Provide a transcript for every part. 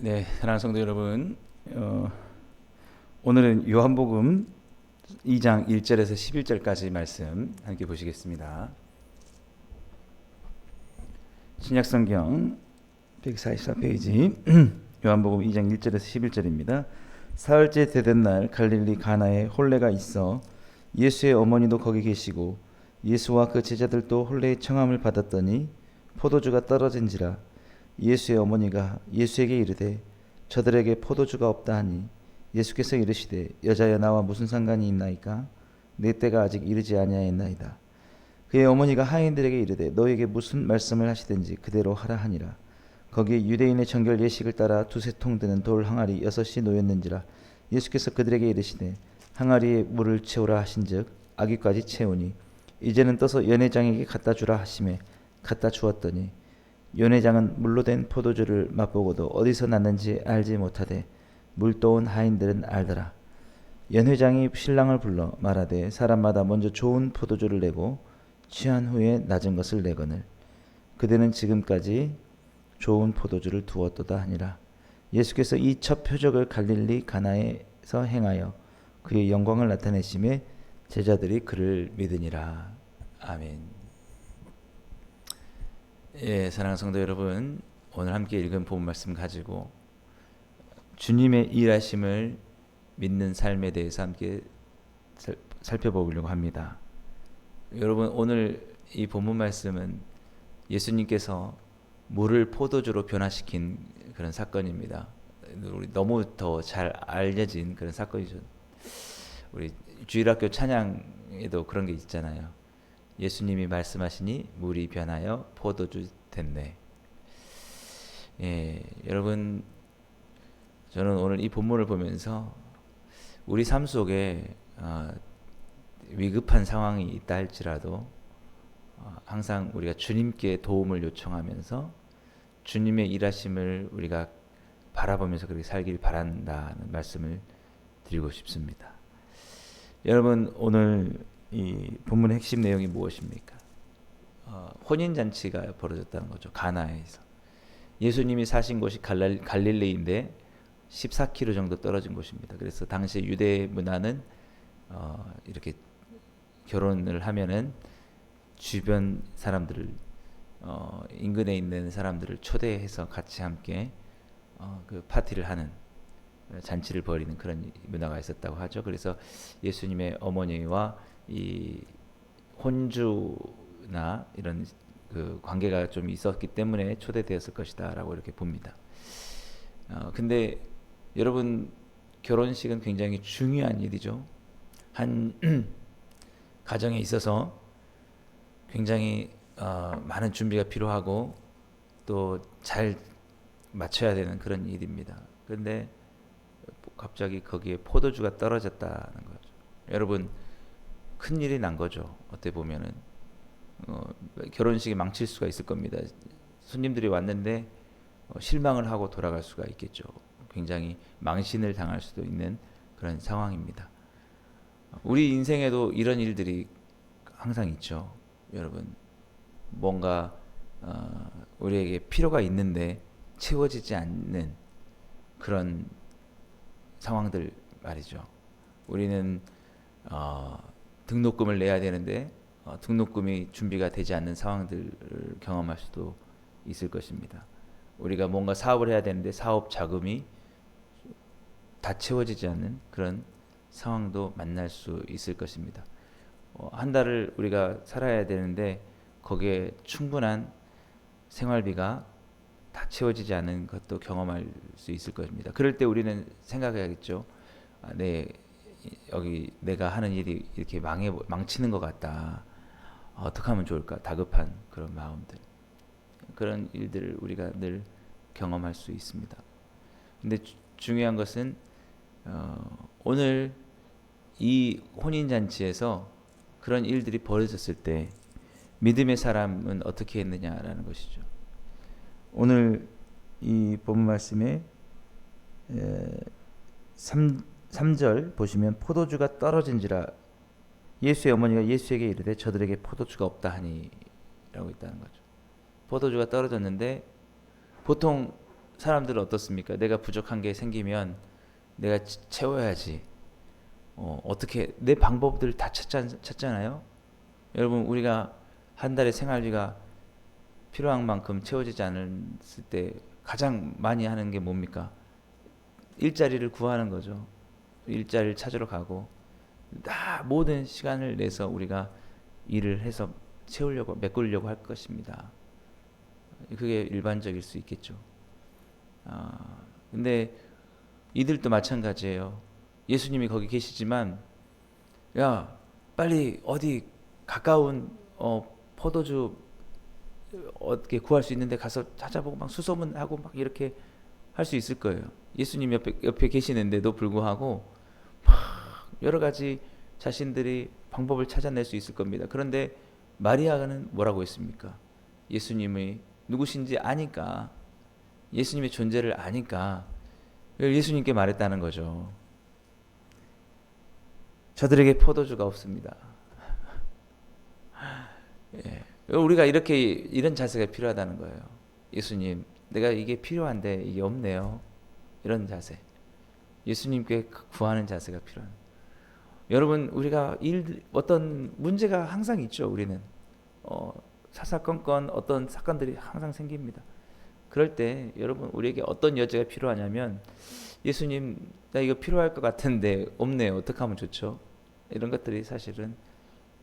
네, 사랑하는 성도 여러분, 오늘은 요한복음 2장 1절에서 11절까지 말씀 함께 보시겠습니다. 신약성경 144페이지 요한복음 2장 1절에서 11절입니다. 사흘째 되던 날 갈릴리 가나에 혼례가 있어 예수의 어머니도 거기 계시고 예수와 그 제자들도 혼례의 청함을 받았더니 포도주가 떨어진지라. 예수의 어머니가 예수에게 이르되 저들에게 포도주가 없다 하니 예수께서 이르시되 여자여 나와 무슨 상관이 있나이까? 내 때가 아직 이르지 아니하였나이다. 그의 어머니가 하인들에게 이르되 너에게 무슨 말씀을 하시든지 그대로 하라 하니라. 거기에 유대인의 정결 예식을 따라 두세 통 드는 돌 항아리 6이 놓였는지라. 예수께서 그들에게 이르시되 항아리에 물을 채우라 하신즉 아기까지 채우니 이제는 떠서 연회장에게 갖다 주라 하시매 갖다 주었더니 연회장은 물로 된 포도주를 맛보고도 어디서 났는지 알지 못하되 물도온 하인들은 알더라. 연회장이 신랑을 불러 말하되 사람마다 먼저 좋은 포도주를 내고 취한 후에 낮은 것을 내거늘 그대는 지금까지 좋은 포도주를 두었도다 하니라. 예수께서 이 첫 표적을 갈릴리 가나에서 행하여 그의 영광을 나타내심에 제자들이 그를 믿으니라. 아멘. 예, 사랑하는 성도 여러분, 오늘 함께 읽은 본문 말씀 가지고 주님의 일하심을 믿는 삶에 대해서 함께 살펴보려고 합니다. 여러분, 오늘 이 본문 말씀은 예수님께서 물을 포도주로 변화시킨 그런 사건입니다. 우리 너무 더 잘 알려진 그런 사건이죠. 우리 주일학교 찬양에도 그런 게 있잖아요. 예수님이 말씀하시니 물이 변하여 포도주 됐네. 예, 여러분, 저는 오늘 이 본문을 보면서 우리 삶 속에 위급한 상황이 있다 할지라도 항상 우리가 주님께 도움을 요청하면서 주님의 일하심을 우리가 바라보면서 그렇게 살길 바란다는 말씀을 드리고 싶습니다. 여러분, 오늘 이 본문의 핵심 내용이 무엇입니까? 혼인잔치가 벌어졌다는 거죠. 가나에서. 예수님이 사신 곳이 갈릴리인데 14km 정도 떨어진 곳입니다. 그래서 당시 유대 문화는 이렇게 결혼을 하면은 주변 사람들을 인근에 있는 사람들을 초대해서 같이 함께 그 파티를 하는 잔치를 벌이는 그런 문화가 있었다고 하죠. 그래서 예수님의 어머니와 이 혼주나 이런 그 관계가 좀 있었기 때문에 초대되었을 것이다라고 이렇게 봅니다. 근데 여러분, 결혼식은 굉장히 중요한 일이죠. 한 가정에 있어서 굉장히 많은 준비가 필요하고 또 잘 맞춰야 되는 그런 일입니다. 그런데 갑자기 거기에 포도주가 떨어졌다는 거죠. 여러분, 큰 일이 난 거죠. 어떻게 보면은 결혼식이 망칠 수가 있을 겁니다. 손님들이 왔는데 실망을 하고 돌아갈 수가 있겠죠. 굉장히 망신을 당할 수도 있는 그런 상황입니다. 우리 인생에도 이런 일들이 항상 있죠. 여러분, 뭔가 우리에게 필요가 있는데 채워지지 않는 그런 상황들 말이죠. 우리는 등록금을 내야 되는데 등록금이 준비가 되지 않는 상황들을 경험할 수도 있을 것입니다. 우리가 뭔가 사업을 해야 되는데 사업 자금이 다 채워지지 않는 그런 상황도 만날 수 있을 것입니다. 한 달을 우리가 살아야 되는데 거기에 충분한 생활비가 다 채워지지 않은 것도 경험할 수 있을 것입니다. 그럴 때 우리는 생각해야겠죠. 여기 내가 하는 일이 이렇게 망치는 것 같다. 어떻게 하면 좋을까? 다급한 그런 마음들, 그런 일들을 우리가 늘 경험할 수 있습니다. 근데 중요한 것은 오늘 이 혼인잔치에서 그런 일들이 벌어졌을 때 믿음의 사람은 어떻게 했느냐라는 것이죠. 오늘 이 본문 말씀에 3절 보시면 포도주가 떨어진지라. 예수의 어머니가 예수에게 이르되 저들에게 포도주가 없다 하니 라고 있다는 거죠. 포도주가 떨어졌는데 보통 사람들은 어떻습니까? 내가 부족한 게 생기면 내가 채워야지. 어떻게 내 방법들 다 찾잖아요. 여러분 우리가 한 달에 생활비가 필요한 만큼 채워지지 않았을 때 가장 많이 하는 게 뭡니까? 일자리를 구하는 거죠. 일자리를 찾으러 가고 다 모든 시간을 내서 우리가 일을 해서 채우려고 메꾸려고 할 것입니다. 그게 일반적일 수 있겠죠. 근데 이들도 마찬가지예요. 예수님이 거기 계시지만 야 빨리 어디 가까운 포도주 어떻게 구할 수 있는데 가서 찾아보고 막 수소문하고 막 이렇게 할 수 있을 거예요. 예수님 옆에 계시는데도 불구하고 막 여러 가지 자신들이 방법을 찾아낼 수 있을 겁니다. 그런데 마리아는 뭐라고 했습니까? 예수님이 누구신지 아니까, 예수님의 존재를 아니까 예수님께 말했다는 거죠. 저들에게 포도주가 없습니다. 예. 우리가 이런 자세가 필요하다는 거예요. 예수님, 내가 이게 필요한데 이게 없네요. 이런 자세. 예수님께 구하는 자세가 필요한. 여러분, 우리가 어떤 문제가 항상 있죠. 우리는 사사건건 어떤 사건들이 항상 생깁니다. 그럴 때 여러분 우리에게 어떤 여지가 필요하냐면 예수님, 나 이거 필요할 것 같은데 없네요. 어떻게 하면 좋죠? 이런 것들이 사실은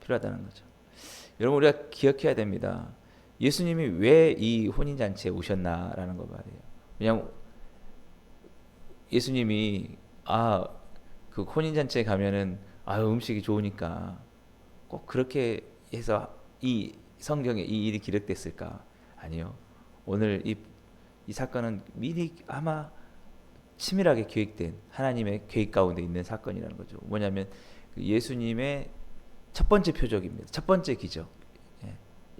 필요하다는 거죠. 여러분 우리가 기억해야 됩니다. 예수님이 왜 이 혼인잔치에 오셨나라는 거 말이에요. 그냥 예수님이 그 혼인잔치에 가면은 음식이 좋으니까 꼭 그렇게 해서 이 성경에 이 일이 기록됐을까? 아니요. 오늘 이 사건은 미리 아마 치밀하게 계획된 하나님의 계획 가운데 있는 사건이라는 거죠. 뭐냐면 예수님의 첫 번째 표적입니다. 첫 번째 기적.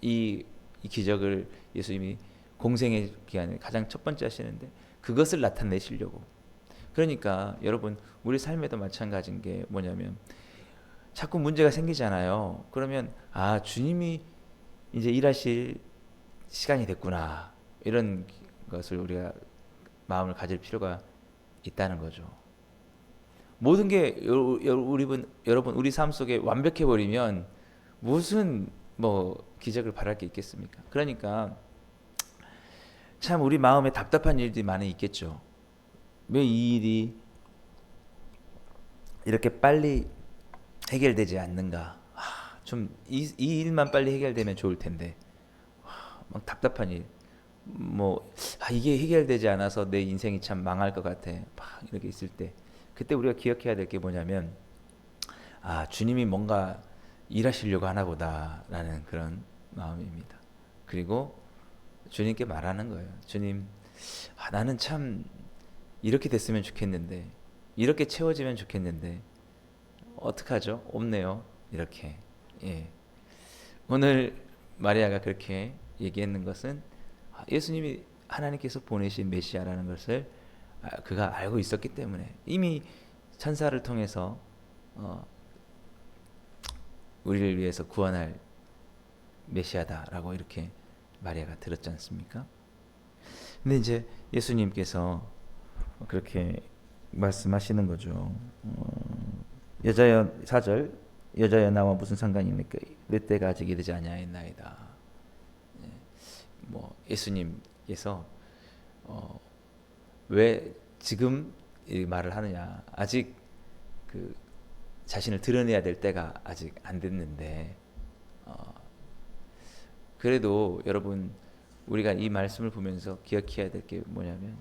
이 기적을 예수님이 공생의 기간에 가장 첫 번째 하시는데 그것을 나타내시려고. 그러니까 여러분 우리 삶에도 마찬가지인 게 뭐냐면 자꾸 문제가 생기잖아요. 그러면 주님이 이제 일하실 시간이 됐구나. 이런 것을 우리가 마음을 가질 필요가 있다는 거죠. 모든 게 여러분 우리 삶 속에 완벽해 버리면 무슨 기적을 바랄 게 있겠습니까? 그러니까 참 우리 마음에 답답한 일들이 많이 있겠죠. 왜 이 일이 이렇게 빨리 해결되지 않는가? 좀 이 일만 빨리 해결되면 좋을 텐데 막 답답한 일. 이게 해결되지 않아서 내 인생이 참 망할 것 같아. 막 이렇게 있을 때 그때 우리가 기억해야 될 게 뭐냐면 주님이 뭔가 일하시려고 하나 보다라는 그런 마음입니다. 그리고 주님께 말하는 거예요. 주님, 나는 참 이렇게 됐으면 좋겠는데, 이렇게 채워지면 좋겠는데 어떡하죠? 없네요. 이렇게. 예. 오늘 마리아가 그렇게 얘기했는 것은 예수님이 하나님께서 보내신 메시아라는 것을 그가 알고 있었기 때문에 이미 천사를 통해서 우리를 위해서 구원할 메시아다라고 이렇게 마리아가 들었지 않습니까? 근데 이제 예수님께서 그렇게 말씀하시는 거죠. 여자여 4절 여자여 나와 무슨 상관입니까? 내 때가 아직 이르지 아니하였나이다. 예수님께서 왜 지금 이 말을 하느냐? 아직 그 자신을 드러내야 될 때가 아직 안 됐는데 그래도 여러분 우리가 이 말씀을 보면서 기억해야 될 게 뭐냐면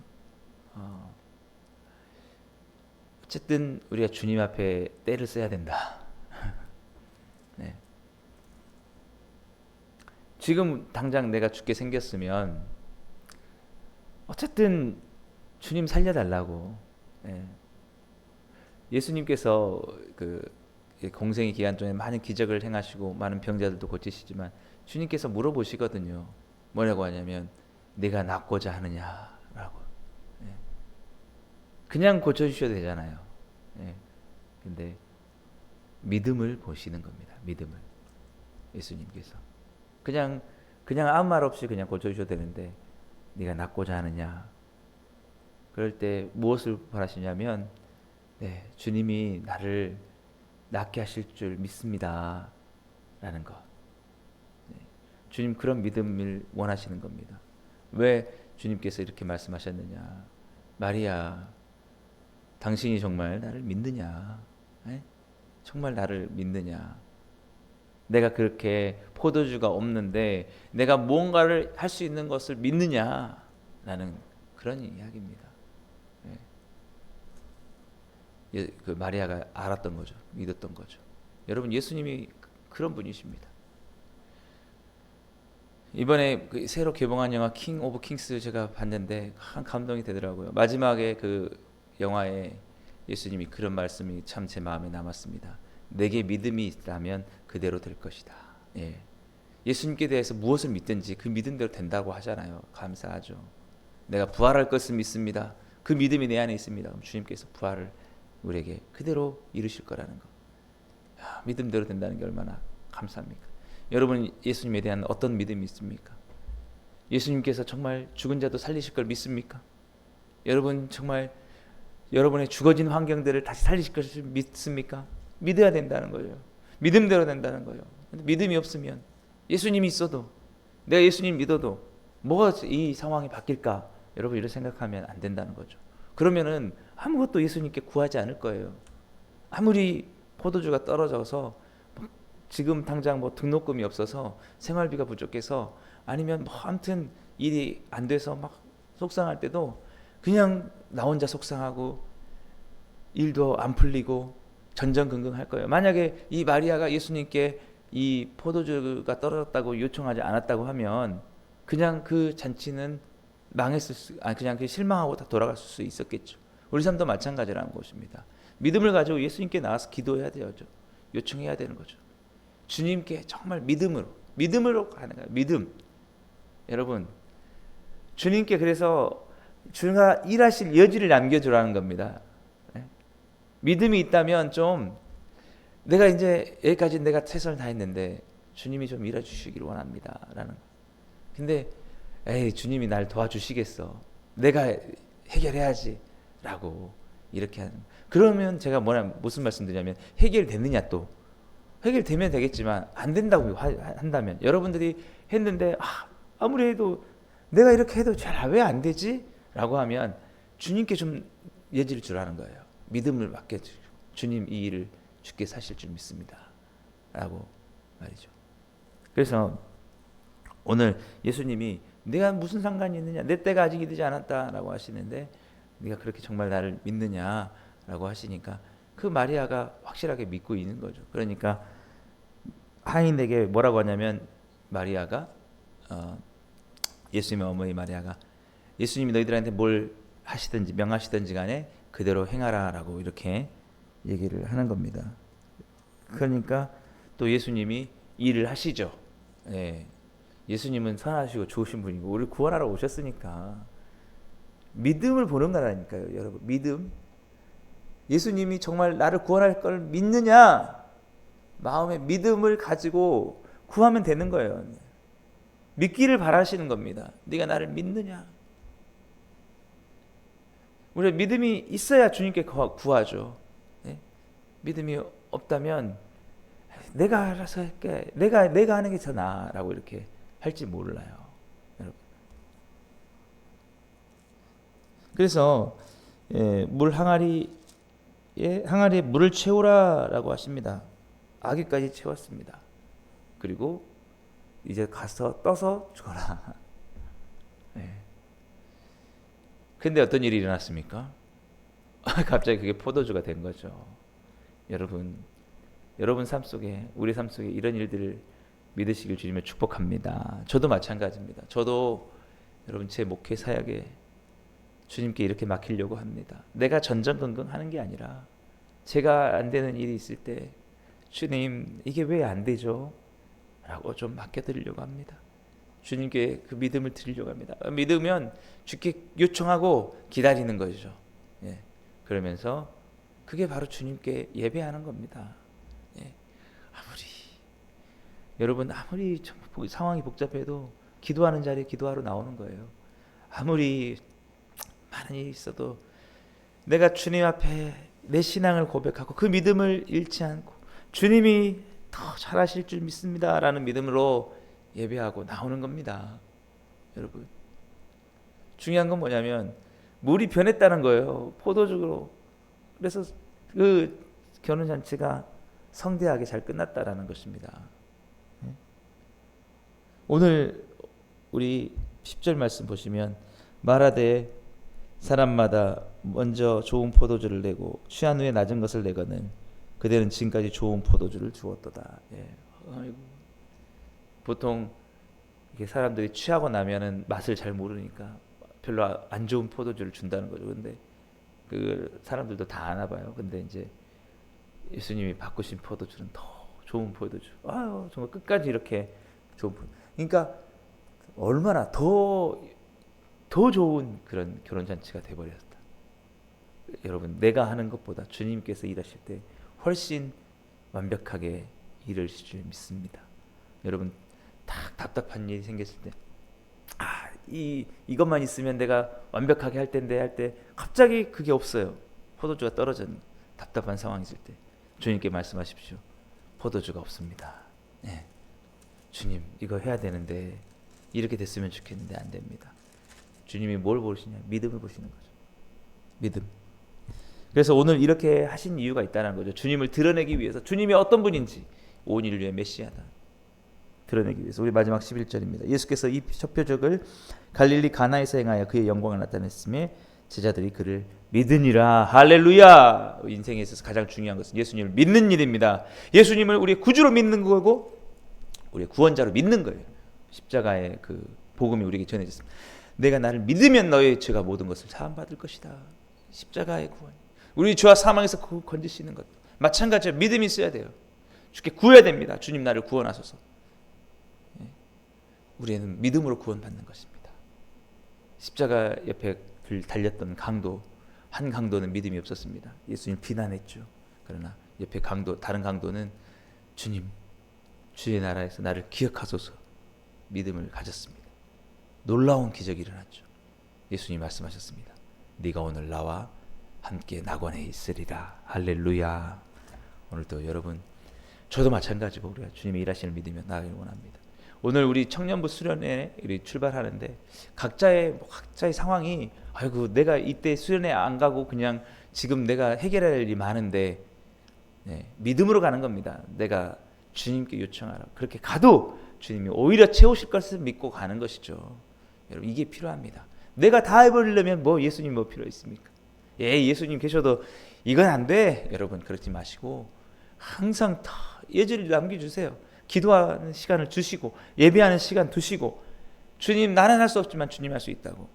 어쨌든 우리가 주님 앞에 때를 써야 된다. 네. 지금 당장 내가 죽게 생겼으면 어쨌든 주님 살려달라고. 네. 예수님께서 그 공생의 기간 중에 많은 기적을 행하시고 많은 병자들도 고치시지만 주님께서 물어보시거든요. 뭐라고 하냐면 내가 낫고자 하느냐라고. 네. 그냥 고쳐주셔도 되잖아요. 네. 근데 믿음을 보시는 겁니다. 믿음을. 예수님께서 그냥 아무 말 없이 그냥 고쳐주셔도 되는데 네가 낫고자 하느냐. 그럴 때 무엇을 바라시냐면 네, 주님이 나를 낫게 하실 줄 믿습니다 라는 것. 네, 주님 그런 믿음을 원하시는 겁니다. 왜 주님께서 이렇게 말씀하셨느냐. 마리아, 당신이 정말 나를 믿느냐? 에? 정말 나를 믿느냐? 내가 그렇게 포도주가 없는데 내가 무언가를 할 수 있는 것을 믿느냐? 라는 그런 이야기입니다. 그 마리아가 알았던 거죠. 믿었던 거죠. 여러분, 예수님이 그런 분이십니다. 이번에 그 새로 개봉한 영화 킹 오브 킹스 제가 봤는데 한 감동이 되더라고요. 마지막에 그 영화에 예수님이 그런 말씀이 참 제 마음에 남았습니다. 내게 믿음이 있다면 그대로 될 것이다. 예. 예수님께 대해서 무엇을 믿든지 그 믿음대로 된다고 하잖아요. 감사하죠. 내가 부활할 것을 믿습니다. 그 믿음이 내 안에 있습니다. 그럼 주님께서 부활을 우리에게 그대로 이루실 거라는 것. 야, 믿음대로 된다는 게 얼마나 감사합니까? 여러분, 예수님에 대한 어떤 믿음이 있습니까? 예수님께서 정말 죽은 자도 살리실 걸 믿습니까? 여러분 정말 여러분의 죽어진 환경들을 다시 살리실 것을 믿습니까? 믿어야 된다는 거예요. 믿음대로 된다는 거예요. 근데 믿음이 없으면 예수님이 있어도 내가 예수님 믿어도 뭐가 이 상황이 바뀔까? 여러분 이렇게 생각하면 안 된다는 거죠. 그러면은 아무것도 예수님께 구하지 않을 거예요. 아무리 포도주가 떨어져서 지금 당장 뭐 등록금이 없어서 생활비가 부족해서 아니면 뭐 아무튼 일이 안 돼서 막 속상할 때도 그냥 나 혼자 속상하고 일도 안 풀리고 전전긍긍할 거예요. 만약에 이 마리아가 예수님께 이 포도주가 떨어졌다고 요청하지 않았다고 하면 그냥 그 잔치는 그냥 그 실망하고 다 돌아갔을 수 있었겠죠. 우리 삶도 마찬가지라는 것입니다. 믿음을 가지고 예수님께 나와서 기도해야 되죠. 요청해야 되는 거죠. 주님께 정말 믿음으로 가는 거예요. 믿음. 여러분, 주님께 그래서 주가 일하실 여지를 남겨주라는 겁니다. 믿음이 있다면 좀 내가 이제 여기까지 내가 최선을 다했는데 주님이 좀 일해주시길 원합니다. 라는 거. 근데 에이 주님이 날 도와주시겠어. 내가 해결해야지. 라고 이렇게 하는. 그러면 제가 무슨 말씀드리냐면 해결됐느냐 또. 해결되면 되겠지만 안 된다고 한다면 여러분들이 했는데 아무리 해도 내가 이렇게 해도 잘 왜 안 되지? 라고 하면 주님께 좀 여지를 주라는 거예요. 믿음을 맡겨주고 주님 이 일을 주께 사실 줄 믿습니다. 라고 말이죠. 그래서 오늘 예수님이 내가 무슨 상관이 있느냐 내 때가 아직 이르지 않았다라고 하시는데 네가 그렇게 정말 나를 믿느냐라고 하시니까 그 마리아가 확실하게 믿고 있는 거죠. 그러니까 하인에게 뭐라고 하냐면 마리아가 예수님의 어머니 마리아가 예수님이 너희들한테 뭘 하시든지 명하시든지 간에 그대로 행하라라고 이렇게 얘기를 하는 겁니다. 그러니까 또 예수님이 일을 하시죠. 예. 예수님은 선하시고 좋으신 분이고 우리 구원하러 오셨으니까 믿음을 보는 거라니까요. 여러분 믿음. 예수님이 정말 나를 구원할 걸 믿느냐? 마음에 믿음을 가지고 구하면 되는 거예요. 믿기를 바라시는 겁니다. 네가 나를 믿느냐? 우리가 믿음이 있어야 주님께 구하죠. 네? 믿음이 없다면 내가 알아서 할게. 내가 하는 게 더 나아라고 이렇게 할지 몰라요. 여러분. 그래서 물 항아리에 물을 채우라라고 하십니다. 아기까지 채웠습니다. 그리고 이제 가서 떠서 죽어라. 네. 근데 어떤 일이 일어났습니까? 갑자기 그게 포도주가 된 거죠. 여러분 삶 속에 우리 삶 속에 이런 일들을 믿으시길 주님을 축복합니다. 저도 마찬가지입니다. 저도 여러분 제 목회 사역에 주님께 이렇게 맡기려고 합니다. 내가 전전긍긍하는 게 아니라 제가 안 되는 일이 있을 때 주님 이게 왜 안 되죠? 라고 좀 맡겨드리려고 합니다. 주님께 그 믿음을 드리려고 합니다. 믿으면 주께 요청하고 기다리는 거죠. 예. 그러면서 그게 바로 주님께 예배하는 겁니다. 예. 여러분 아무리 상황이 복잡해도 기도하는 자리에 기도하러 나오는 거예요. 아무리 많은 많이 있어도 내가 주님 앞에 내 신앙을 고백하고 그 믿음을 잃지 않고 주님이 더 잘하실 줄 믿습니다라는 믿음으로 예배하고 나오는 겁니다. 여러분, 중요한 건 뭐냐면 물이 변했다는 거예요. 포도주로. 그래서 그 결혼잔치가 성대하게 잘 끝났다라는 것입니다. 오늘 우리 10절 말씀 보시면 말하되 사람마다 먼저 좋은 포도주를 내고 취한 후에 낮은 것을 내거는 그대는 지금까지 좋은 포도주를 주었도다. 아이고. 보통 이게 사람들이 취하고 나면은 맛을 잘 모르니까 별로 안 좋은 포도주를 준다는 거죠. 근데 그 사람들도 다 아나 봐요. 근데 이제 예수님이 바꾸신 포도주는 더 좋은 포도주. 아유, 정말 끝까지 이렇게 좋은 포도주. 그러니까 얼마나 더 좋은 그런 결혼잔치가 돼버렸다. 여러분, 내가 하는 것보다 주님께서 일하실 때 훨씬 완벽하게 일하실 줄 믿습니다. 여러분, 딱 답답한 일이 생겼을 때 이것만 있으면 내가 완벽하게 할 텐데 할 때 갑자기 그게 없어요. 포도주가 떨어진 답답한 상황이 있을 때 주님께 말씀하십시오. 포도주가 없습니다. 네. 주님, 이거 해야 되는데 이렇게 됐으면 좋겠는데 안 됩니다. 주님이 뭘 보시냐? 믿음을 보시는 거죠. 믿음. 그래서 오늘 이렇게 하신 이유가 있다는 거죠. 주님을 드러내기 위해서, 주님이 어떤 분인지, 온 인류의 메시아다 드러내기 위해서. 우리 마지막 11절입니다. 예수께서 이 첫 표적을 갈릴리 가나에서 행하여 그의 영광을 나타냈음에 제자들이 그를 믿으니라. 할렐루야. 인생에 있어서 가장 중요한 것은 예수님을 믿는 일입니다. 예수님을 우리의 구주로 믿는 거고 우리의 구원자로 믿는 거예요. 십자가의 그 복음이 우리에게 전해졌습니다. 내가 나를 믿으면 너의 죄가 모든 것을 사함받을 것이다. 십자가의 구원. 우리 죄와 사망에서 건지시는 것 마찬가지로 믿음이 있어야 돼요. 주께 구해야 됩니다. 주님, 나를 구원하소서. 우리는 믿음으로 구원받는 것입니다. 십자가 옆에 달렸던 강도, 한 강도는 믿음이 없었습니다. 예수님 비난했죠. 그러나 옆에 다른 강도는 주님, 주의 나라에서 나를 기억하소서 믿음을 가졌습니다. 놀라운 기적이 일어났죠. 예수님 말씀하셨습니다. 네가 오늘 나와 함께 낙원에 있으리라. 할렐루야. 오늘도 여러분, 저도 마찬가지고 우리가 주님의 일하시는 믿으며 나아가길 원합니다. 오늘 우리 청년부 수련회 우리 출발하는데 각자의 상황이, 아이고 내가 이때 수련회 안 가고 그냥 지금 내가 해결할 일이 많은데, 믿음으로 가는 겁니다. 내가 주님께 요청하라. 그렇게 가도 주님이 오히려 채우실 것을 믿고 가는 것이죠. 여러분, 이게 필요합니다. 내가 다 해버리려면 예수님 필요 있습니까? 예수님 계셔도 이건 안 돼. 여러분, 그렇지 마시고 항상 다 예절을 남겨주세요. 기도하는 시간을 주시고 예배하는 시간 두시고, 주님, 나는 할 수 없지만 주님 할 수 있다고.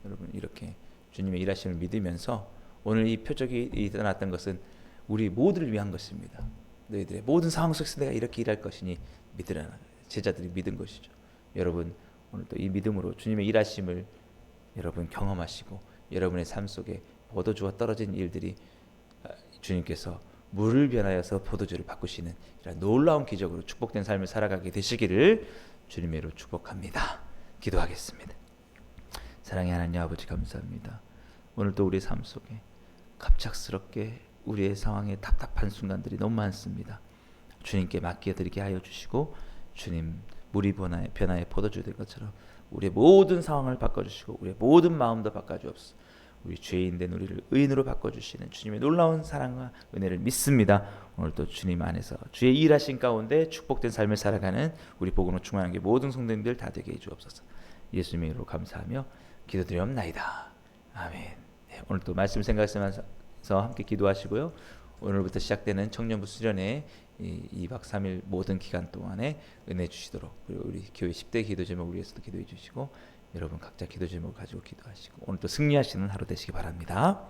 여러분, 이렇게 주님의 일하심을 믿으면서 오늘 이 표적이 일어났던 것은 우리 모두를 위한 것입니다. 너희들의 모든 상황 속에서 내가 이렇게 일할 것이니 믿으라. 제자들이 믿은 것이죠. 여러분, 오늘도 이 믿음으로 주님의 일하심을 여러분 경험하시고 여러분의 삶 속에 포도주가 떨어진 일들이 주님께서 물을 변하여서 포도주를 바꾸시는 이런 놀라운 기적으로 축복된 삶을 살아가게 되시기를 주님으로 축복합니다. 기도하겠습니다. 사랑의 하나님 아버지, 감사합니다. 오늘도 우리의 삶 속에 갑작스럽게 우리의 상황에 답답한 순간들이 너무 많습니다. 주님께 맡겨드리게 하여 주시고, 주님, 물이 변화의 포도주 된 것처럼 우리의 모든 상황을 바꿔주시고 우리의 모든 마음도 바꿔주옵소서. 우리 죄인된 우리를 의인으로 바꿔주시는 주님의 놀라운 사랑과 은혜를 믿습니다. 오늘도 주님 안에서 주의 일하신 가운데 축복된 삶을 살아가는 우리 복음으로 충만한 게 모든 성도님들 다 되게 해주옵소서. 예수님의 이름으로 감사하며 기도드리옵나이다. 아멘. 오늘도 말씀 생각하시면서 함께 기도하시고요. 오늘부터 시작되는 청년부 수련회 2박 3일 모든 기간 동안에 은혜 주시도록, 그리고 우리 교회 10대 기도 제목을 위해서도 기도해 주시고, 여러분 각자 기도 제목을 가지고 기도하시고 오늘도 승리하시는 하루 되시기 바랍니다.